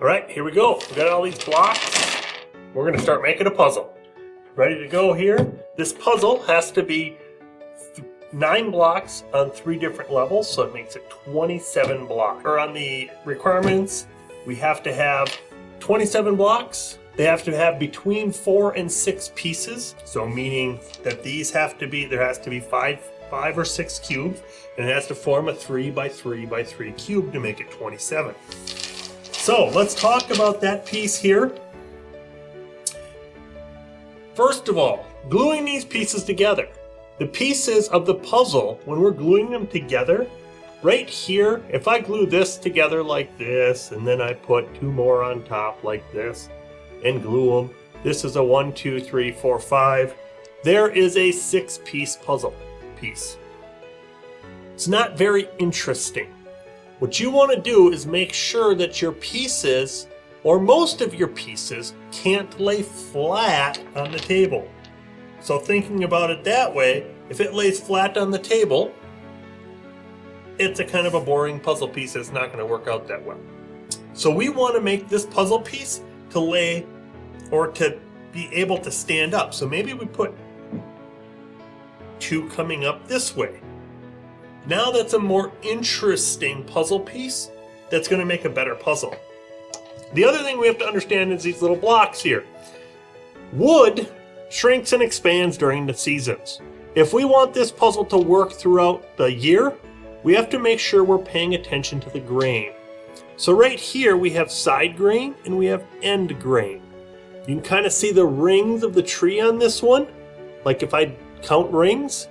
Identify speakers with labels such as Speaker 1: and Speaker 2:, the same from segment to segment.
Speaker 1: All right, here we go. We got all these blocks. We're gonna start making a puzzle. Ready to go here? This puzzle has to be 9 blocks on 3 different levels, so it makes it 27 blocks. Or on the requirements, we have to have 27 blocks. They have to have between 4 and 6 pieces. So meaning that these have to be, there has to be 5 or 6 cubes, and it has to form a 3 by 3 by 3 cube to make it 27. So let's talk about that piece here. First of all, gluing these pieces together. The pieces of the puzzle, when we're gluing them together, right here, if I glue this together like this, and then I put 2 more on top like this, and glue them, this is a 1, 2, 3, 4, 5. There is a 6-piece puzzle piece. It's not very interesting. What you want to do is make sure that your pieces, or most of your pieces, can't lay flat on the table. So thinking about it that way, if it lays flat on the table, it's a kind of a boring puzzle piece that's not going to work out that well. So we want to make this puzzle piece to lay, or to be able to stand up. So maybe we put 2 coming up this way. Now that's a more interesting puzzle piece that's going to make a better puzzle. The other thing we have to understand is these little blocks here. Wood shrinks and expands during the seasons. If we want this puzzle to work throughout the year, we have to make sure we're paying attention to the grain. So right here we have side grain and we have end grain. You can kind of see the rings of the tree on this one, like if I count rings.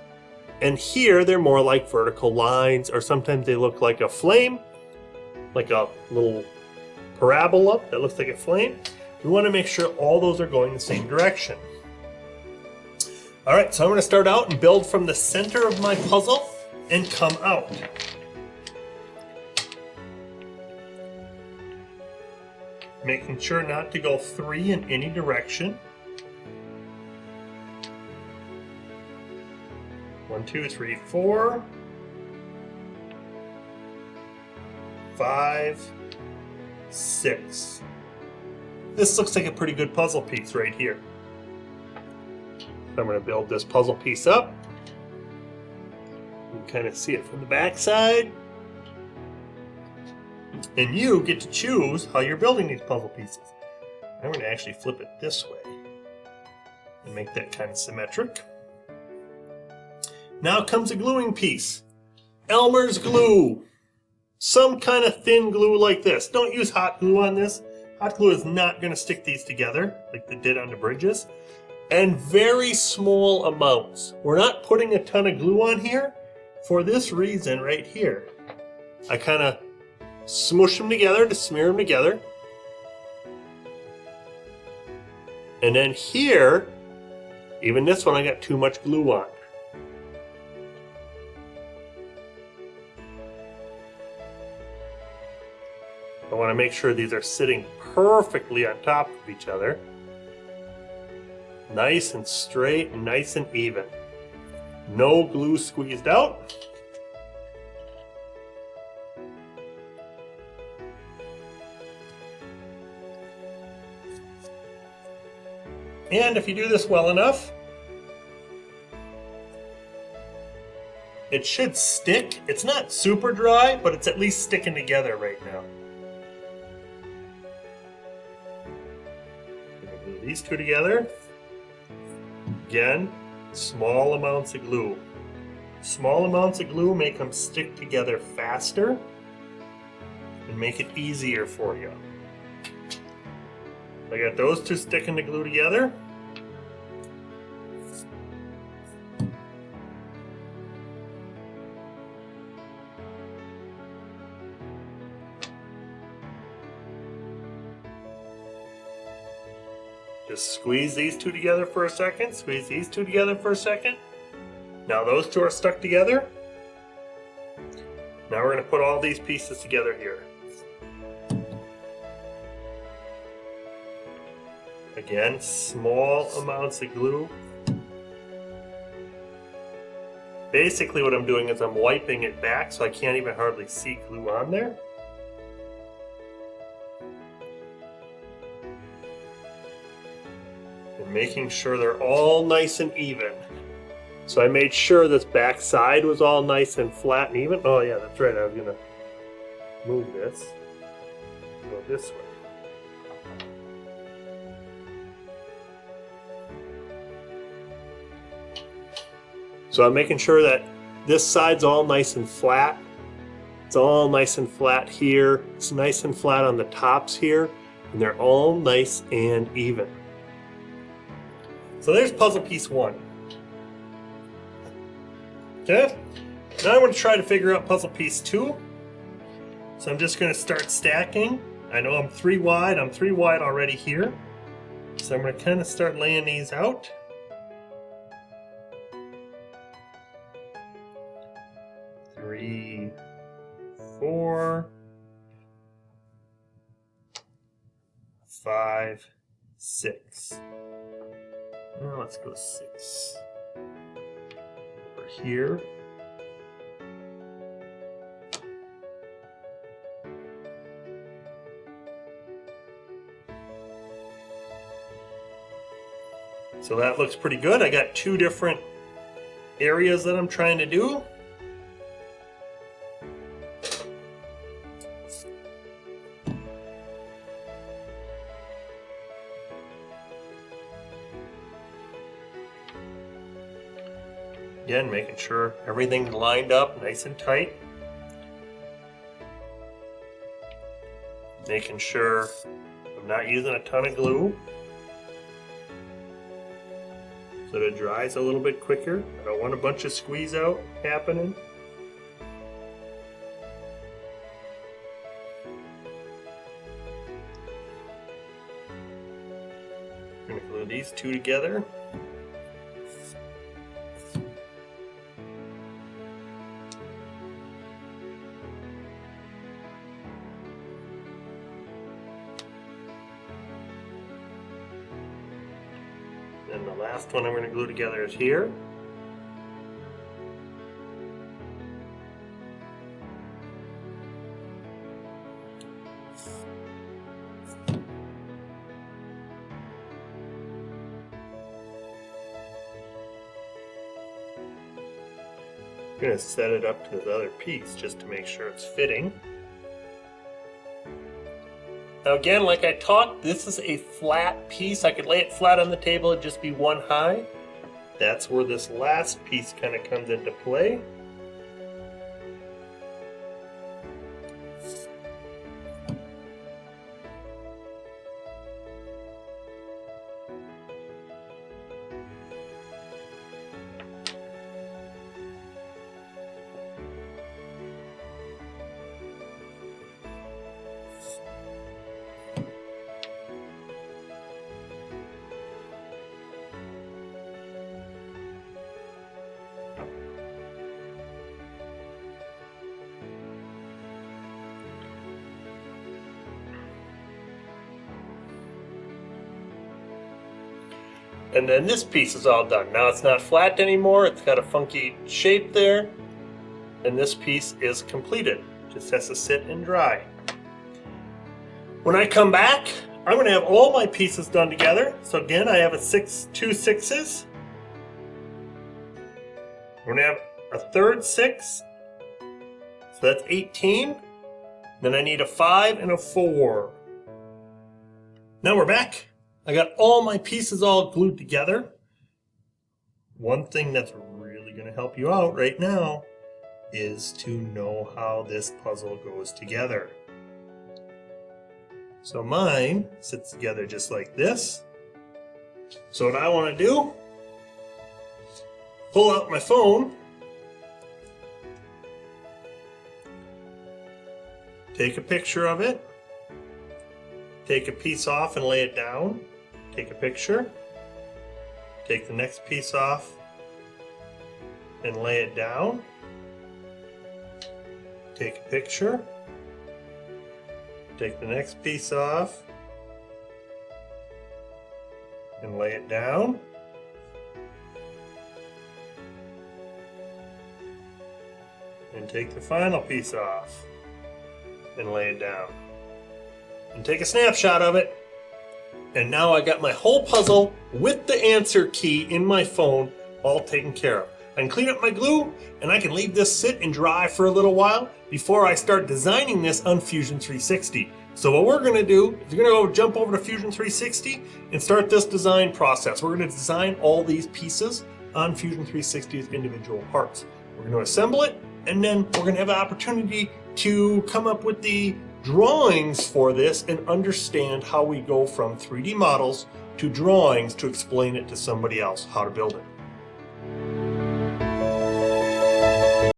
Speaker 1: And here they're more like vertical lines, or sometimes they look like a flame, like a little parabola that looks like a flame. We want to make sure all those are going the same direction. All right, so I'm going to start out and build from the center of my puzzle and come out. Making sure not to go 3 in any direction. 1, 2, 3, 4, 5, 6. This looks like a pretty good puzzle piece right here. I'm going to build this puzzle piece up. You can kind of see it from the back side. And you get to choose how you're building these puzzle pieces. I'm going to actually flip it this way and make that kind of symmetric. Now comes a gluing piece. Elmer's glue. Some kind of thin glue like this. Don't use hot glue on this. Hot glue is not going to stick these together like they did on the bridges. And very small amounts. We're not putting a ton of glue on here for this reason right here. I kind of smoosh them together to smear them together. And then here, even this one I got too much glue on. I want to make sure these are sitting perfectly on top of each other. Nice and straight and nice and even. No glue squeezed out. And if you do this well enough, it should stick. It's not super dry, but it's at least sticking together right now. Glue these 2 together. Again, small amounts of glue. Small amounts of glue make them stick together faster and make it easier for you. I got those 2 sticking to glue together. Just squeeze these 2 together for a second. Squeeze these 2 together for a second. Now those 2 are stuck together. Now we're going to put all these pieces together here. Again, small amounts of glue. Basically what I'm doing is I'm wiping it back so I can't even hardly see glue on there. making sure they're all nice and even. So I made sure this back side was all nice and flat and even. Oh yeah, that's right, I was gonna move this, go this way. So I'm making sure that this side's all nice and flat. It's all nice and flat here. It's nice and flat on the tops here. And they're all nice and even. So there's puzzle piece 1. Okay, now I'm going to try to figure out puzzle piece 2. So I'm just going to start stacking. I know I'm 3 wide. I'm 3 wide already here. So I'm going to kind of start laying these out. Three, 4, 5, 6. Now let's go 6. Over here. So that looks pretty good. I got 2 different areas that I'm trying to do. Again, making sure everything's lined up nice and tight. Making sure I'm not using a ton of glue, so that it dries a little bit quicker. I don't want a bunch of squeeze out happening. I'm going to glue these 2 together. And the last one I'm going to glue together is here. I'm going to set it up to the other piece just to make sure it's fitting. Now again, like I talked, this is a flat piece. I could lay it flat on the table and just be 1 high. That's where this last piece kind of comes into play. And then this piece is all done. Now it's not flat anymore, it's got a funky shape there. And this piece is completed. Just has to sit and dry. When I come back, I'm going to have all my pieces done together. So again, I have 2 6s. We're going to have a third 6. So that's 18. Then I need a 5 and a 4. Now we're back. I got all my pieces all glued together. One thing that's really going to help you out right now is to know how this puzzle goes together. So mine sits together just like this. So what I want to do, pull out my phone, take a picture of it, take a piece off and lay it down. Take a picture, take the next piece off and lay it down. Take a picture, take the next piece off and lay it down. And take the final piece off and lay it down. And take a snapshot of it. And now I got my whole puzzle with the answer key in my phone all taken care of. I can clean up my glue, and I can leave this sit and dry for a little while before I start designing this on Fusion 360. So what we're gonna do is we're gonna go jump over to Fusion 360 and start this design process. We're gonna design all these pieces on Fusion 360 as individual parts. We're gonna assemble it, and then we're gonna have an opportunity to come up with the drawings for this and understand how we go from 3D models to drawings to explain it to somebody else how to build it.